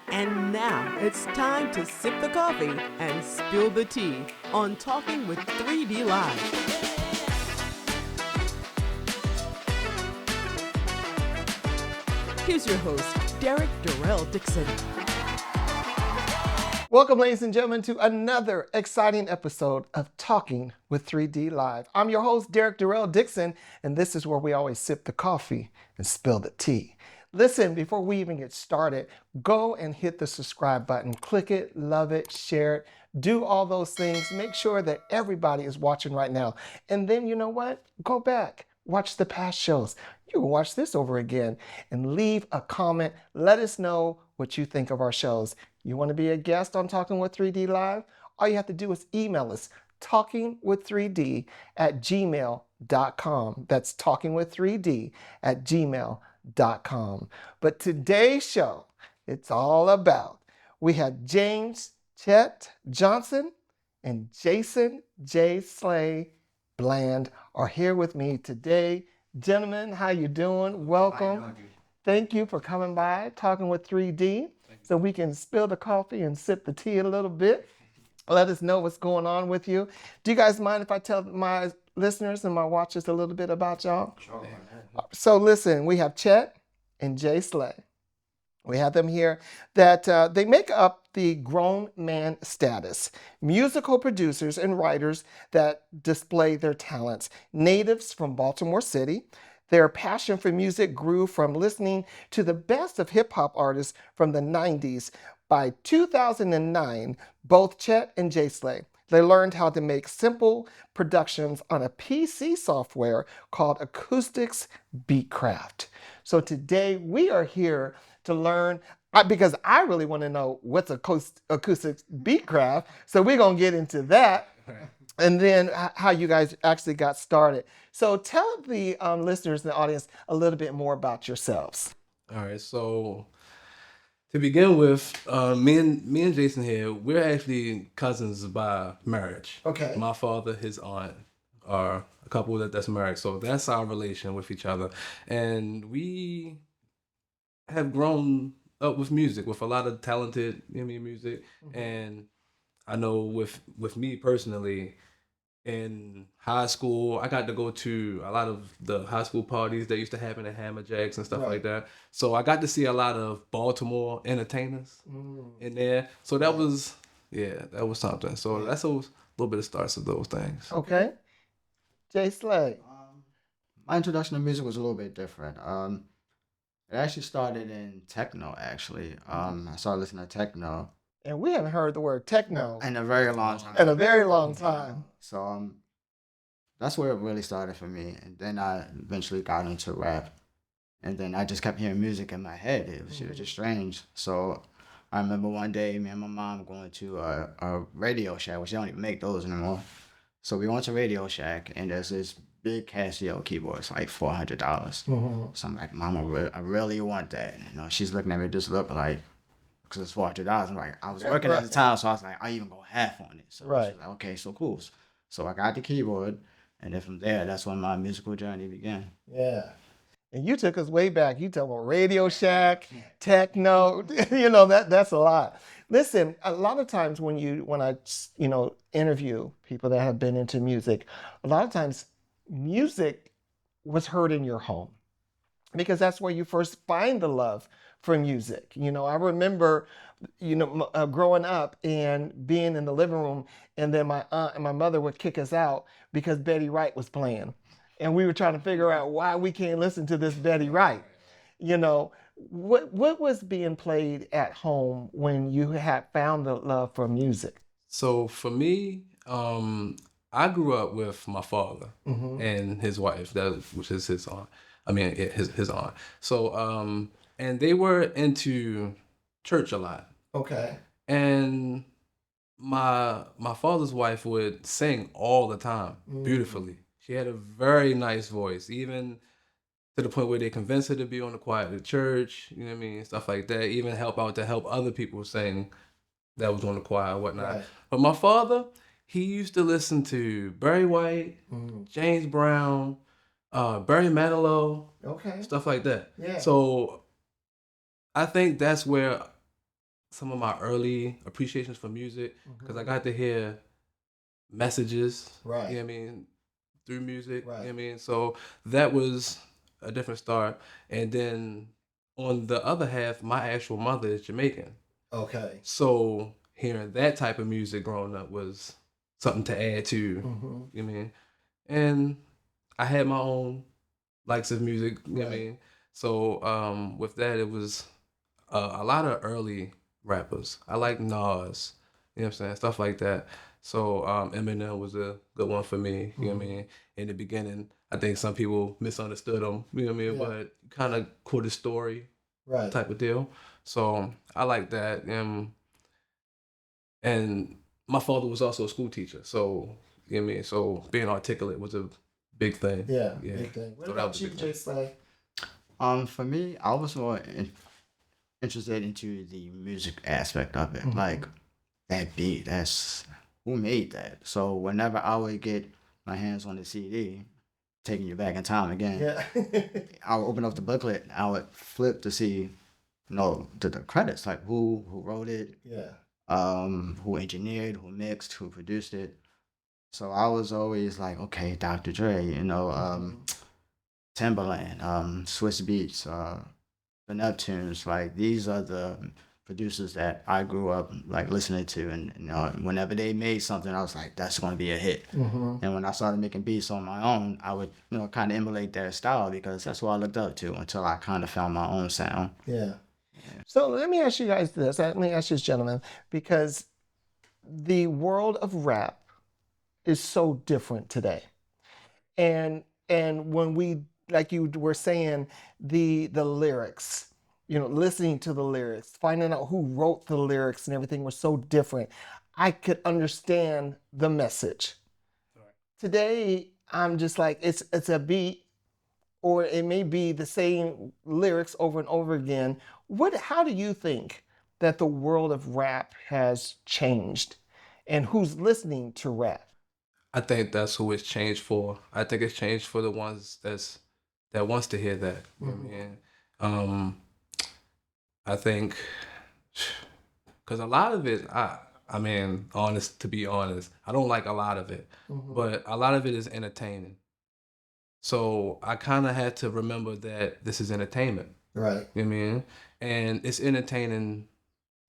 And now it's time to sip the coffee and spill the tea on Talking with 3D Live. Here's your host, Derrick Dixon. Welcome, ladies and gentlemen, to another exciting episode of Talking with 3D Live. I'm your host, Derrick Dixon, and this is where we always sip the coffee and spill the tea. Listen, before we even get started, go and hit the subscribe button. Click it, love it, share it, do all those things. Make sure that everybody is watching right now. And then, you know what? Go back, watch the past shows. You can watch this over again and leave a comment. Let us know what you think of our shows. You want to be a guest on Talking with 3D Live? All you have to do is email us, talkingwith3d@gmail.com. That's talkingwith3d@gmail.com. But today's show, it's all about, we have James Chet Johnson and Jason JSlay Bland are here with me today. Gentlemen, how you doing? Welcome. Thank you for coming by, Talking with 3D, so we can spill the coffee and sip the tea a little bit. Let us know what's going on with you. Do you guys mind if I tell my listeners and my watchers a little bit about y'all? Sure. So listen, we have Chet and JSlay. We have them here that they make up the grown man status, musical producers and writers that display their talents. Natives from Baltimore City, their passion for music grew from listening to the best of hip-hop artists from the 90s. By 2009, both Chet and JSlay, they learned how to make simple productions on a PC software called Acoustics Beatcraft. So today we are here to learn, because I really want to know what's Acoustics Beatcraft. So we're going to get into that. And then how you guys actually got started. So tell the listeners and the audience a little bit more about yourselves. All right, so to begin with, me and Jason here, we're actually cousins by marriage. Okay. My father, his aunt are a couple that's married, so that's our relation with each other. And we have grown up with music, with a lot of talented music. Mm-hmm. And I know with me personally, in high school, I got to go to a lot of the high school parties that used to happen at Hammerjacks and stuff like that. So I got to see a lot of Baltimore entertainers in there. So that was something. So that's a little bit of starts of those things. Okay. JSlay. My introduction to music was a little bit different. It actually started in techno, actually. I started listening to techno. And we haven't heard the word techno in a very long time. In a very long time. So that's where it really started for me. And then I eventually got into rap. And then I just kept hearing music in my head. It was just strange. So I remember one day, me and my mom going to a Radio Shack, which they don't even make those anymore. So we went to Radio Shack, and there's this big Casio keyboard. It's like $400. Mm-hmm. So I'm like, Mama, I really want that. You know, she's looking at me just look like, because it's $400. I'm like, I was working at the time, so I was like, I even go half on it. So she's like, okay, so cool. So I got the keyboard, and then from there, that's when my musical journey began. Yeah. And you took us way back. You talk about Radio Shack, techno, that's a lot. Listen, a lot of times when I interview people that have been into music, a lot of times music was heard in your home because that's where you first find the love for music. I remember, growing up and being in the living room, and then my aunt and my mother would kick us out because Betty Wright was playing. And we were trying to figure out why we can't listen to this Betty Wright. What was being played at home when you had found the love for music? So for me, I grew up with my father and his wife, which is his aunt. His aunt. So, and they were into church a lot. Okay. And my father's wife would sing all the time, beautifully. She had a very nice voice, even to the point where they convinced her to be on the choir at the church, stuff like that. Even help other people sing that was on the choir and whatnot. Right. But my father, he used to listen to Barry White, James Brown, Barry Manilow, stuff like that. Yeah. So I think that's where some of my early appreciations for music because I got to hear messages. Right. You know what I mean? Through music. Right. You know what I mean? So that was a different start. And then on the other half, my actual mother is Jamaican. Okay. So hearing that type of music growing up was something to add to. You know what I mean? And I had my own likes of music. You know what I mean? So with that, it was a lot of early rappers. I like Nas. You know what I'm saying? Stuff like that. So Eminem was a good one for me. You know what I mean? In the beginning, I think some people misunderstood him. You know what I mean? But kind of caught his story, type of deal. So I like that. And my father was also a school teacher. So you know what I mean? So being articulate was a big thing. Yeah. Big thing. What So that about was a you, big thing. JSlay? For me, I was more interested into the music aspect of it, like that beat. That's who made that. So whenever I would get my hands on the CD, taking you back in time again, I would open up the booklet. I would flip to see, the credits, like who wrote it, who engineered, who mixed, who produced it. So I was always like, okay, Dr. Dre, Timbaland, Swiss Beats, the Neptunes, like these are the producers that I grew up like listening to, and whenever they made something, I was like, that's going to be a hit. And when I started making beats on my own, I would kind of emulate their style because that's what I looked up to until I kind of found my own sound. Yeah. So let me ask you guys this. Let me ask you this, gentlemen, because the world of rap is so different today. And when we, like you were saying, the lyrics, listening to the lyrics, finding out who wrote the lyrics and everything was so different. I could understand the message. Today, I'm just like, it's a beat, or it may be the same lyrics over and over again. How do you think that the world of rap has changed, and who's listening to rap? I think that's who it's changed for. I think it's changed for the ones that wants to hear that. You know what I mean? I think because a lot of it, I mean, to be honest, I don't like a lot of it, but a lot of it is entertaining. So I kind of had to remember that this is entertainment. Right. You know what I mean? And it's entertaining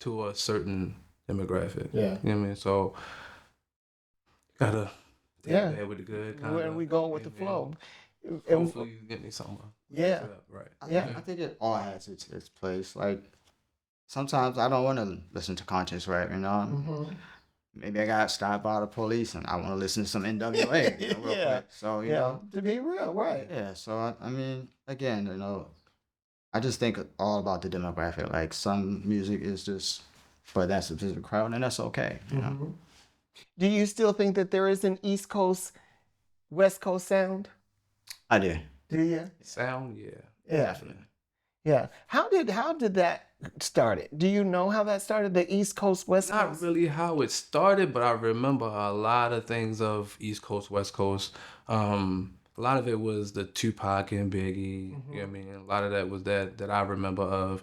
to a certain demographic. Yeah. You know what I mean? So gotta take the bad with the good. Where we go with the flow. Hopefully you get me somewhere. Yeah. Right. I think it all has its place. Like sometimes I don't want to listen to conscious rap, Maybe I got stopped by the police and I want to listen to some NWA, real quick. So to be real, right? Yeah. So I mean, again, I just think all about the demographic. Like some music is just for that specific crowd, and that's okay. Do you still think that there is an East Coast, West Coast sound? I do. Do you? Sound, yeah. Definitely. Yeah. How did that started? Do you know how that started? The East Coast, West Coast? Not really how it started, but I remember a lot of things of East Coast, West Coast. A lot of it was the Tupac and Biggie. You know what I mean? A lot of that was that I remember of.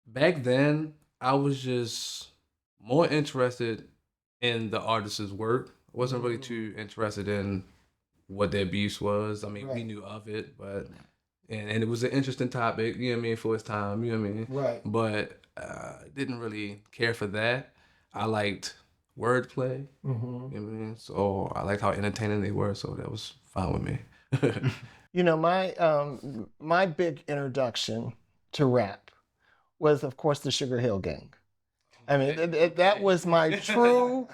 Back then, I was just more interested in the artist's work. I wasn't really too interested in what their beefs was. I mean, we knew of it, but and it was an interesting topic, you know what I mean, for its time, you know what I mean? Right. But didn't really care for that. I liked wordplay, you know what I mean? So I liked how entertaining they were, so that was fine with me. My big introduction to rap was, of course, the Sugar Hill Gang. I mean, that was my true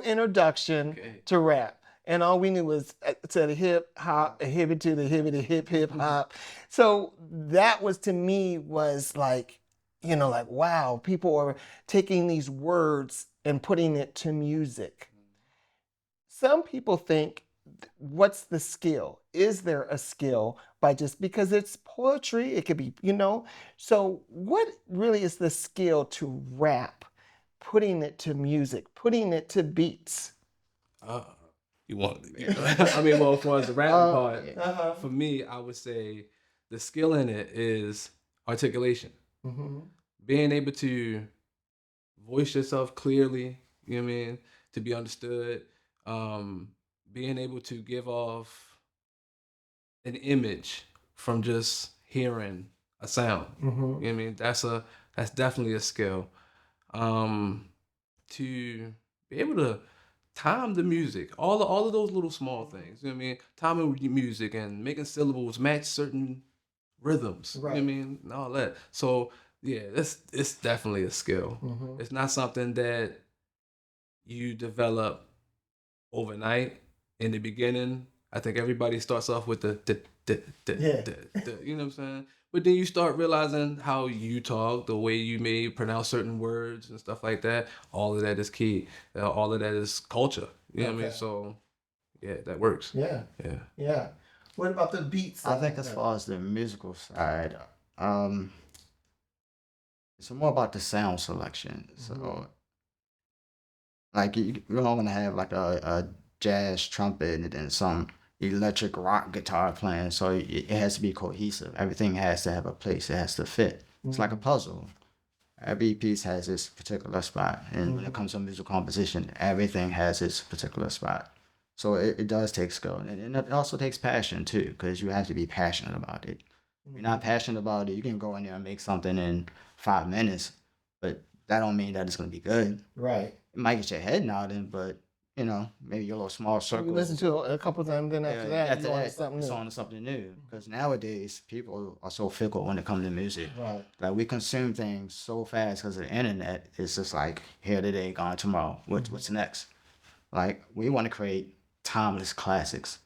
introduction to rap. And all we knew was to the hip hop, a hippie to the hippie to hip hop. So that was, to me, was like, like, wow, people are taking these words and putting it to music. Some people think, what's the skill? Is there a skill because it's poetry? It could be, So what really is the skill to rap? Putting it to music, putting it to beats. Well, for the rapping part, for me, I would say the skill in it is articulation. being able to voice yourself clearly, you know what I mean, to be understood, being able to give off an image from just hearing a sound. You know what I mean? That's definitely a skill. To be able to time the music, all of those little small things. You know what I mean? Timing music and making syllables match certain rhythms. You know what I mean? And all that. So yeah, it's definitely a skill. It's not something that you develop overnight. In the beginning, I think everybody starts off with the you know what I'm saying? But then you start realizing how you talk, the way you may pronounce certain words and stuff like that. All of that is key. All of that is culture. You know what I mean? So yeah, that works. Yeah. Yeah. Yeah. What about the beats? I think as far as the musical side, it's more about the sound selection. So, like, you don't want to have like a jazz trumpet and then some electric rock guitar playing. So it has to be cohesive. Everything has to have a place. It has to fit. It's like a puzzle. Every piece has its particular spot. And when it comes to musical composition, everything has its particular spot. So it does take skill. And it also takes passion too, because you have to be passionate about it. If you're not passionate about it, you can go in there and make something in 5 minutes, but that don't mean that it's going to be good. Right. It might get your head nodding, but you know, maybe your little small circle. You listen to it a couple times, then after that, you're on to something it's new. on to something new. Because nowadays, people are so fickle when it comes to music. Right. Like, we consume things so fast because of the internet. It's just like, here today, gone tomorrow. What's next? Like, we want to create timeless classics.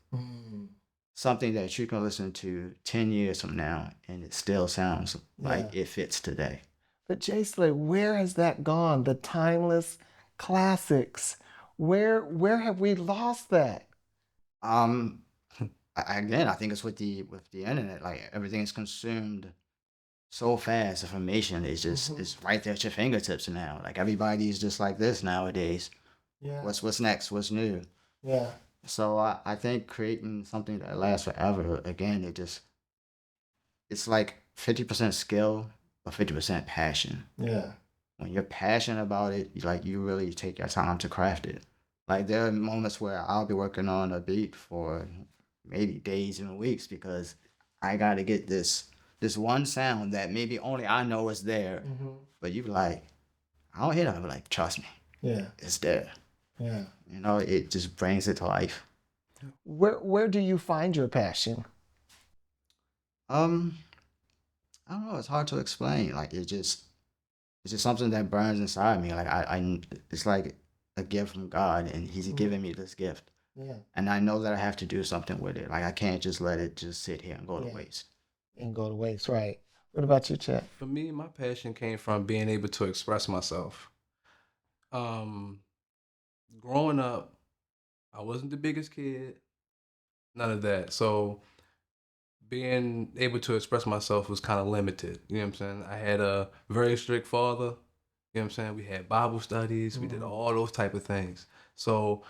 Something that you can listen to 10 years from now, and it still sounds like it fits today. But JSlay, where has that gone? The timeless classics. Where have we lost that? Again, I think it's with the internet. Like, everything is consumed so fast. Information is just it's right there at your fingertips now. Like, everybody's just like this nowadays. Yeah. What's next? What's new? Yeah. So I think creating something that lasts forever, again, it's like 50% skill or 50% passion. Yeah. When you're passionate about it, you really take your time to craft it. Like, there are moments where I'll be working on a beat for maybe days and weeks because I got to get this one sound that maybe only I know is there. But you be like, I don't hear that. I'm like, trust me. Yeah. It's there. Yeah. You know, it just brings it to life. Where do you find your passion? I don't know. It's hard to explain. Like, it's just something that burns inside me. Like, I it's like a gift from God, and He's giving me this gift. Yeah. And I know that I have to do something with it. Like, I can't just let it just sit here and go to waste. And go to waste, right? What about you, Chet? For me, my passion came from being able to express myself. Growing up, I wasn't the biggest kid, none of that. So being able to express myself was kind of limited. You know what I'm saying? I had a very strict father. You know what I'm saying? We had Bible studies. We did all those type of things. So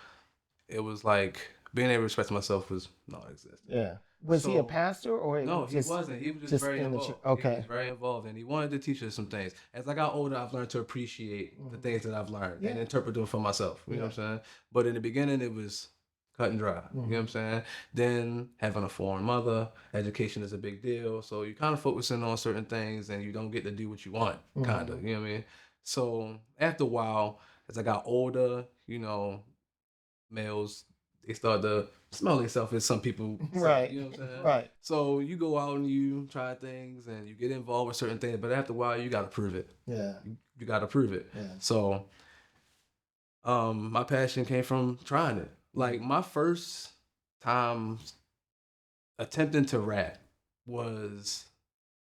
it was like being able to express myself was non-existent. Yeah. Was he a pastor or No, he just, wasn't. He was just very in the involved. Okay. He was very involved, and he wanted to teach us some things. As I got older, I've learned to appreciate the things that I've learned and interpret them for myself. You know what I'm saying? But in the beginning, it was cut and dry. You know what I'm saying? Then having a foreign mother, education is a big deal. So you're kind of focusing on certain things, and you don't get to do what you want, kind of. You know what I mean? So after a while, as I got older, you know, males, they start to smell themselves as some people say, Right. You know what I'm saying? Right. So you go out and you try things and you get involved with certain things, but after a while you gotta prove it. Yeah. You gotta prove it. Yeah. So my passion came from trying it. Like, my first time attempting to rap was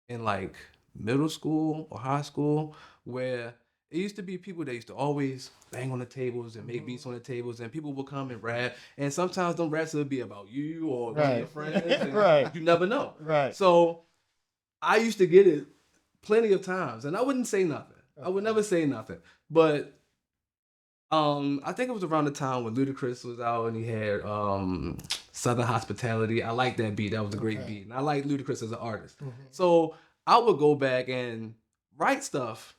in like middle school or high school, where it used to be people that used to always bang on the tables and make beats on the tables, and people would come and rap. And sometimes them raps would be about you or one of your friends. And Right. You never know. Right. So I used to get it plenty of times, and I wouldn't say nothing. I would never say nothing. But I think it was around the time when Ludacris was out and he had Southern Hospitality. I liked that beat. That was a great beat. And I liked Ludacris as an artist. So I would go back and write stuff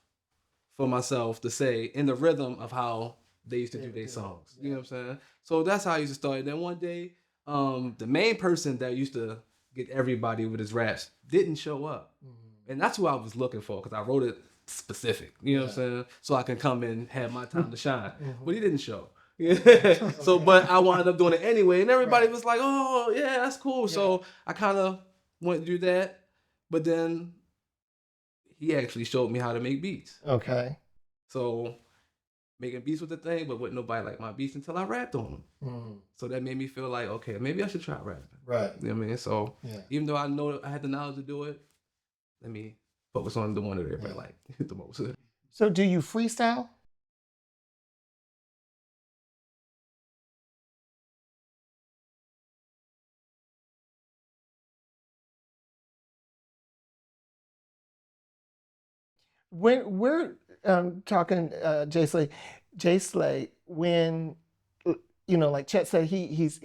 for myself to say in the rhythm of how they used to do their songs. You know what I'm saying? So that's how I used to start. And then one day, the main person that used to get everybody with his raps didn't show up. And that's who I was looking for because I wrote it specific. You know what I'm saying? So I can come and have my time to shine. But he didn't show. Yeah. So, but I wound up doing it anyway. And everybody was like, oh, yeah, that's cool. Yeah. So I kind of went to do that. But then he actually showed me how to make beats. Okay. So making beats was the thing, but wouldn't nobody like my beats until I rapped on them. So that made me feel like, okay, maybe I should try rapping. Right. You know what I mean? So even though I know I had the knowledge to do it, let me focus on the one that everybody like the most. So do you freestyle? When we're talking JSlay, when like Chet said, he's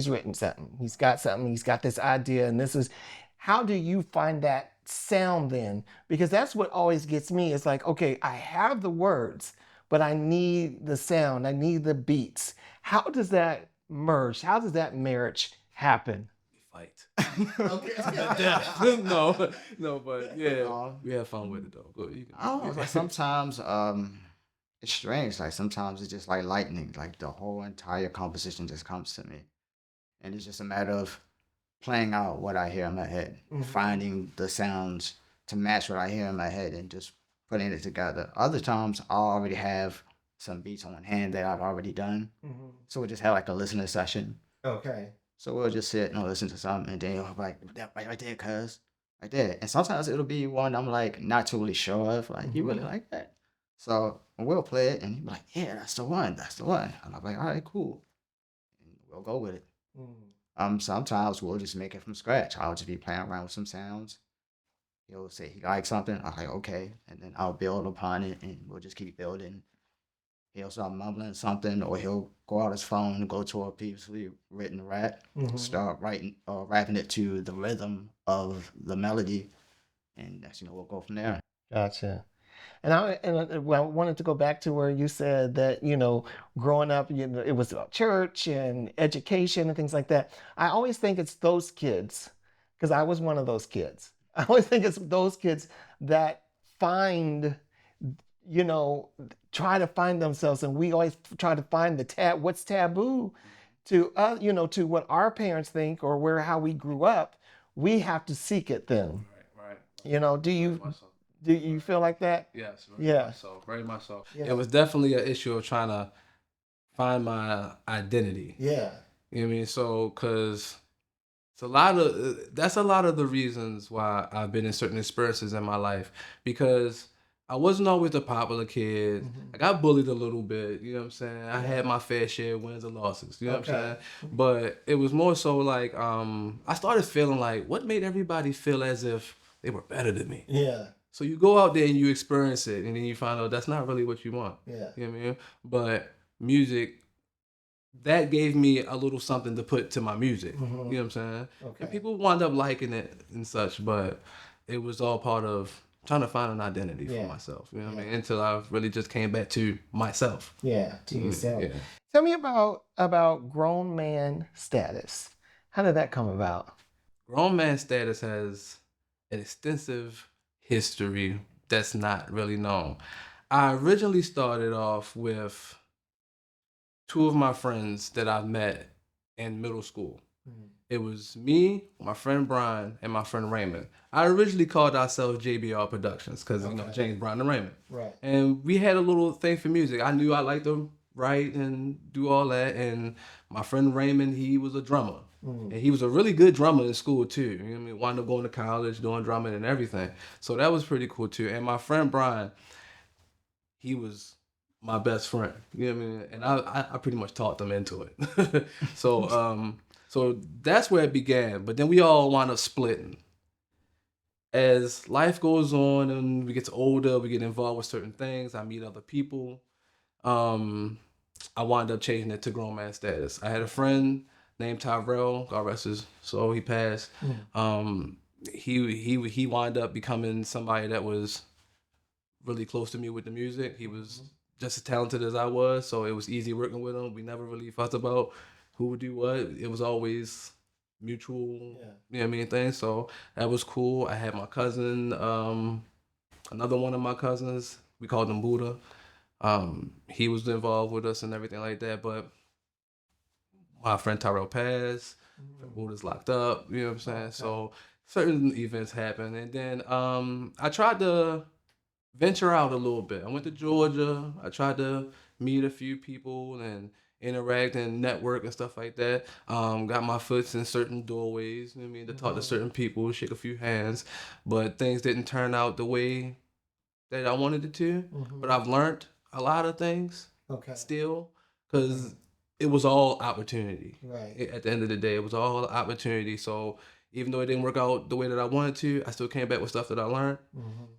written something, he's got something, he's got this idea, and this is, how do you find that sound then? Because that's what always gets me. It's like, okay, I have the words, but I need the sound, I need the beats. How does that merge? How does that marriage happen? Fight. no, but yeah, we have fun with it though. Go, I don't know, like sometimes it's strange. Like sometimes it's just like lightning. Like the whole entire composition just comes to me, and it's just a matter of playing out what I hear in my head, finding the sounds to match what I hear in my head, and just putting it together. Other times I already have some beats on hand that I've already done, so we just have like a listener session. Okay. So we'll just sit and listen to something, and then I'll be like, that right there, cuz. Like that. And sometimes it'll be one I'm like not totally sure of. Like, you really like that? So we'll play it, and he'll be like, yeah, that's the one. That's the one. And I'm like, all right, cool. And we'll go with it. Sometimes we'll just make it from scratch. I'll just be playing around with some sounds. He'll say he likes something. I'm like, okay. And then I'll build upon it, and we'll just keep building. He'll start mumbling something, or he'll go out his phone and go to a previously written rap, start writing or rapping it to the rhythm of the melody, and that's, we'll go from there. Gotcha. And I wanted to go back to where you said that, growing up, it was about church and education and things like that. I always think it's those kids, because I was one of those kids. I always think it's those kids that find, try to find themselves, and we always try to find what's taboo to to what our parents think or how we grew up. We have to seek it then. Right. Do you feel like that? Yes. Very much so. Yeah. It was definitely an issue of trying to find my identity. Yeah. You know what I mean? So, because that's a lot of the reasons why I've been in certain experiences in my life, because I wasn't always the popular kid. I got bullied a little bit, you know what I'm saying? I had my fair share of wins and losses, you know what I'm saying? But it was more so like, I started feeling like, what made everybody feel as if they were better than me? Yeah. So you go out there and you experience it, and then you find out that's not really what you want. Yeah. You know what I mean? But music, that gave me a little something to put to my music. You know what I'm saying? Okay. And people wound up liking it and such, but it was all part of trying to find an identity for myself. You know what I mean? Until I really just came back to myself. Yeah, to yourself. Yeah. Tell me about grown man status. How did that come about? Grown man status has an extensive history that's not really known. I originally started off with two of my friends that I met in middle school. It was me, my friend Brian, and my friend Raymond. I originally called ourselves JBR Productions because, James, Brian, and Raymond. Right. And we had a little thing for music. I knew I liked to write and do all that. And my friend Raymond, he was a drummer. And he was a really good drummer in school too. You know what I mean? Wound up going to college, doing drumming and everything. So that was pretty cool too. And my friend Brian, he was my best friend. You know what I mean? And I pretty much talked them into it. So that's where it began. But then we all wound up splitting. As life goes on and we get older, we get involved with certain things. I meet other people. I wound up changing it to grown man status. I had a friend named Tyrell, God rest his soul, he passed. He wound up becoming somebody that was really close to me with the music. He was just as talented as I was, so it was easy working with him. We never really fussed about who would do what. It was always mutual, you know what I mean, thing. So that was cool. I had my cousin, another one of my cousins, we called him Buddha. He was involved with us and everything like that. But my friend Tyrell passed, Buddha's locked up, you know what I'm saying? So certain events happen. And then I tried to venture out a little bit. I went to Georgia. I tried to meet a few people and interact and network and stuff like that. Got my foot in certain doorways, you know what I mean, to talk to certain people, shake a few hands. But things didn't turn out the way that I wanted it to. But I've learned a lot of things still, because it was all opportunity. Right. At the end of the day, it was all opportunity. So even though it didn't work out the way that I wanted to, I still came back with stuff that I learned.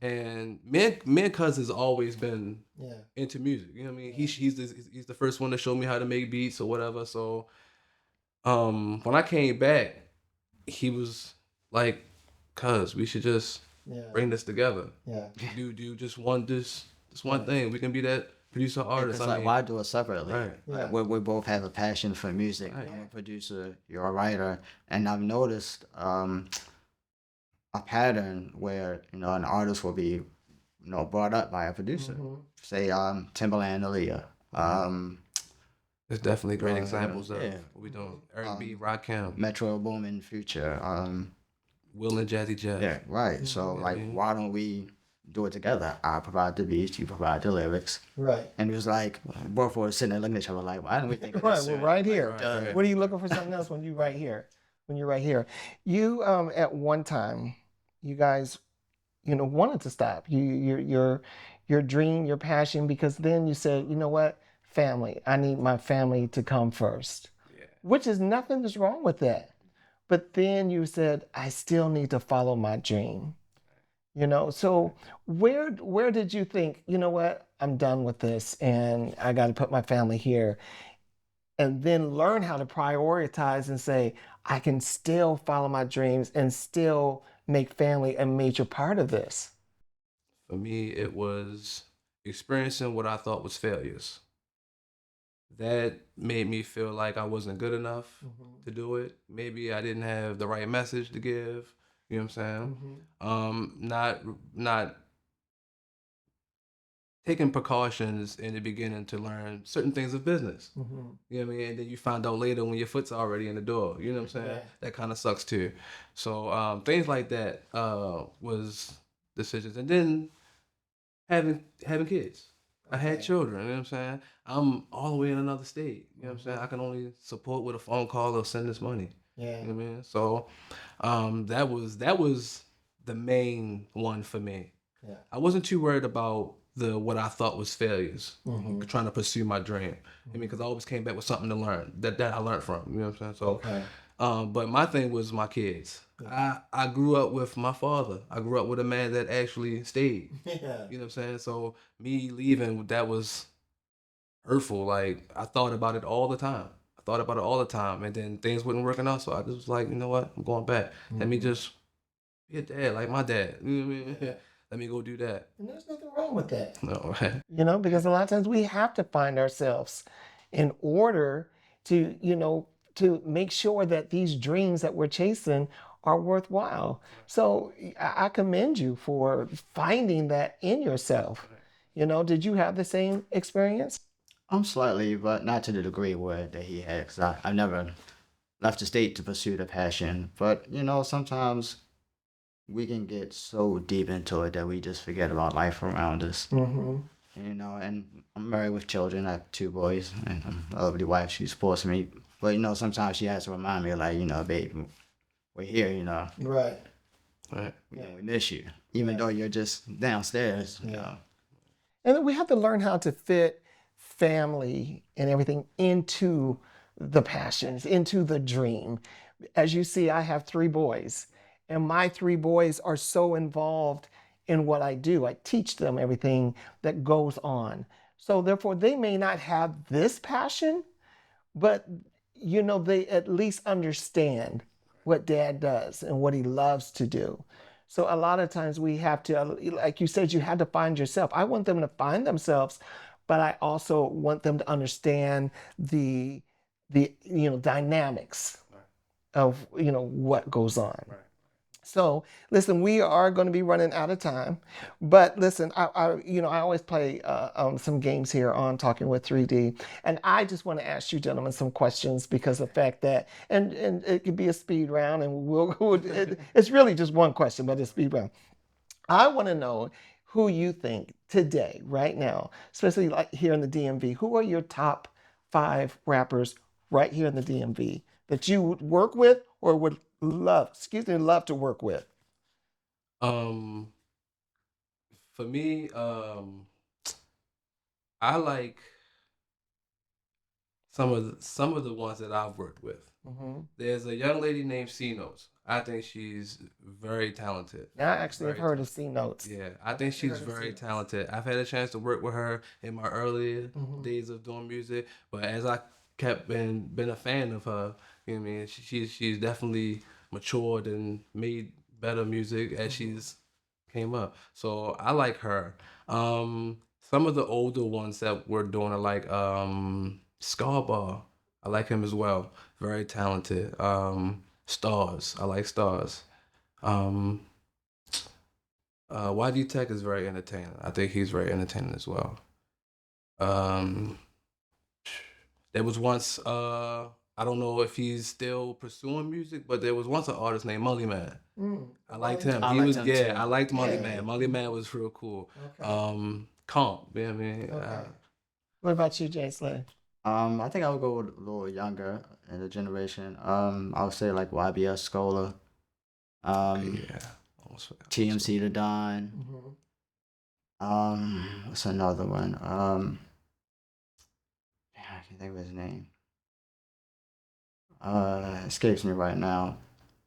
And me and Cuz has always been into music. You know what I mean? He's the first one to show me how to make beats or whatever. So when I came back, he was like, "Cuz, we should just bring this together. Do just one thing. We can be that producer artist." It's like, why do it separately? Right. Like, we both have a passion for music. Right. I'm a producer, you're a writer, and I've noticed a pattern where an artist will be brought up by a producer. Say Timbaland, Aaliyah. There's definitely great examples of what we doing. R&B, Rakim, Metro Boomin, Future. Will and Jazzy Jeff. Yeah, right. So why don't we do it together? I provide the beats, you provide the lyrics. Right. And it was like both of us sitting there looking at each other like, why don't we think of Right, this? we're right here. Right. What are you looking for something else when you're right here? You at one time, you guys, wanted to stop. Your dream, your passion, because then you said, you know what, family. I need my family to come first. Yeah. Which is nothing that's wrong with that. But then you said, I still need to follow my dream. So where did you think, you know what, I'm done with this and I got to put my family here, and then learn how to prioritize and say, I can still follow my dreams and still make family a major part of this? For me, it was experiencing what I thought was failures. That made me feel like I wasn't good enough to do it. Maybe I didn't have the right message to give. You know what I'm saying? Not taking precautions in the beginning to learn certain things of business. You know what I mean? And then you find out later when your foot's already in the door. You know what I'm saying? Right. That kind of sucks too. So things like that was decisions. And then having kids. I had children, you know what I'm saying? I'm all the way in another state. You know what I'm saying? I can only support with a phone call or send this money. Yeah. You know what I mean? So that was the main one for me. Yeah. I wasn't too worried about what I thought was failures, trying to pursue my dream. I mean, because I always came back with something to learn that I learned from. You know what I'm saying? So, but my thing was my kids. I grew up with my father. I grew up with a man that actually stayed. Yeah. You know what I'm saying? So me leaving, that was hurtful. Like, I thought about it all the time. And then things wasn't working out. So I just was like, you know what? I'm going back. Let me just be a dad, like my dad. You know what I mean? Yeah. Let me go do that. And there's nothing wrong with that. No, right? Because a lot of times we have to find ourselves in order to, to make sure that these dreams that we're chasing are worthwhile. So I commend you for finding that in yourself. Did you have the same experience? Slightly, but not to the degree that he had, because I never left the state to pursue the passion. But, sometimes we can get so deep into it that we just forget about life around us. And I'm married with children. I have 2 boys and a lovely wife. She supports me. But, sometimes she has to remind me, like, babe, we're here, Right. Right. We miss you. Even though you're just downstairs, And then we have to learn how to fit family and everything into the passions, into the dream. As you see, I have 3 boys, and my 3 boys are so involved in what I do. I teach them everything that goes on. So therefore, they may not have this passion, but they at least understand what dad does and what he loves to do. So a lot of times we have to, like you said, you had to find yourself. I want them to find themselves, but I also want them to understand the dynamics of what goes on. Right. So listen, we are going to be running out of time, but listen, I always play some games here on Talking with 3D, and I just want to ask you gentlemen some questions because of the fact that, and it could be a speed round, and it's really just one question, but it's speed round. I want to know who you think today, right now, especially like here in the DMV, who are your top 5 rappers right here in the DMV that you would work with or would love to work with? For me, I like some of the ones that I've worked with. There's a young lady named C Notes. I think she's very talented. Now, I actually have heard of C Notes. Yeah, I think she's very talented. I've had a chance to work with her in my earlier days of doing music, but as I kept been a fan of her, you know what I mean, she's definitely matured and made better music as she's came up. So I like her. Some of the older ones that we're doing are like Scarbar. I like him as well. Very talented. Stars. I like Stars. YG Tech is very entertaining. I think he's very entertaining as well. There was once I don't know if he's still pursuing music, but there was once an artist named Mully Man. I liked him. I liked him too. I liked Mully Man. Mully Man was real cool. Comp, you know what I mean? Okay. What about you, JSlay? I think I would go a little younger in the generation. I would say like YBS Scholar. Yeah. Almost forgot. TMC The Don. What's another one? I can't think of his name. Escapes me right now.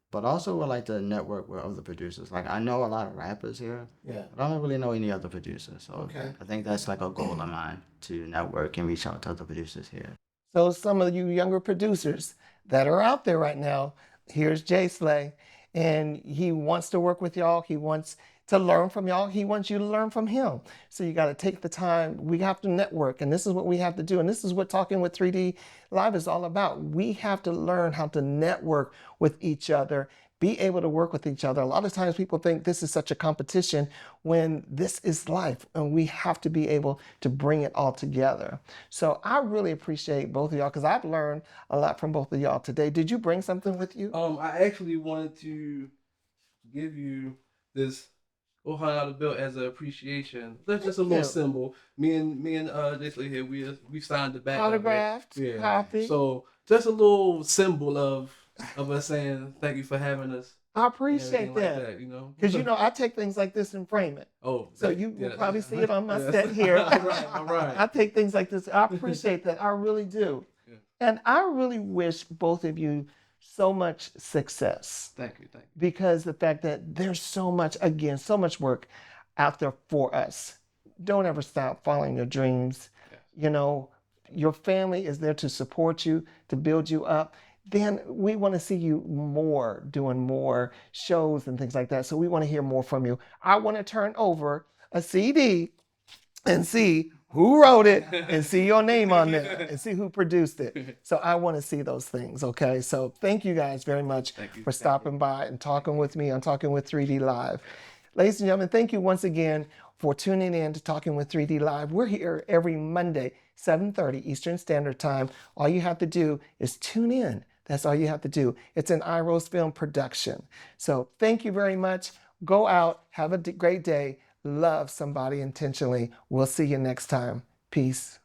But also would like to network with other producers. Like I know a lot of rappers here. Yeah. But I don't really know any other producers. So Okay. I think that's like a goal of mine to network and reach out to other producers here. So some of you younger producers that are out there right now, here's JSlay, and he wants to work with y'all. He wants to learn from y'all. He wants you to learn from him. So you got to take the time. We have to network, and this is what we have to do. And this is what Talking with 3D Live is all about. We have to learn how to network with each other, be able to work with each other. A lot of times people think this is such a competition when this is life, and we have to be able to bring it all together. So I really appreciate both of y'all because I've learned a lot from both of y'all today. Did you bring something with you? I actually wanted to give you this $100 bill as an appreciation. That's just a little symbol. Me and JSlay here, we signed the back. Autographed, copy. So just a little symbol of us saying thank you for having us. I appreciate that. Like that, you know, because I take things like this and frame it. Oh, so you will probably see it on my set here. All right. I take things like this. I appreciate that. I really do. Yeah. And I really wish both of you so much success. Thank you. Because the fact that there's so much work out there for us. Don't ever stop following your dreams. Yes. You know, your family is there to support you, to build you up. Then we want to see you doing more shows and things like that. So we want to hear more from you. I want to turn over a CD and see who wrote it and see your name on there and see who produced it. So I want to see those things, okay? So thank you guys very much for stopping by and talking with me on Talking with 3D Live. Ladies and gentlemen, thank you once again for tuning in to Talking with 3D Live. We're here every Monday, 7:30 Eastern Standard Time. All you have to do is tune in. That's all you have to do. It's an iRose Film production. So thank you very much. Go out, have a great day. Love somebody intentionally. We'll see you next time. Peace.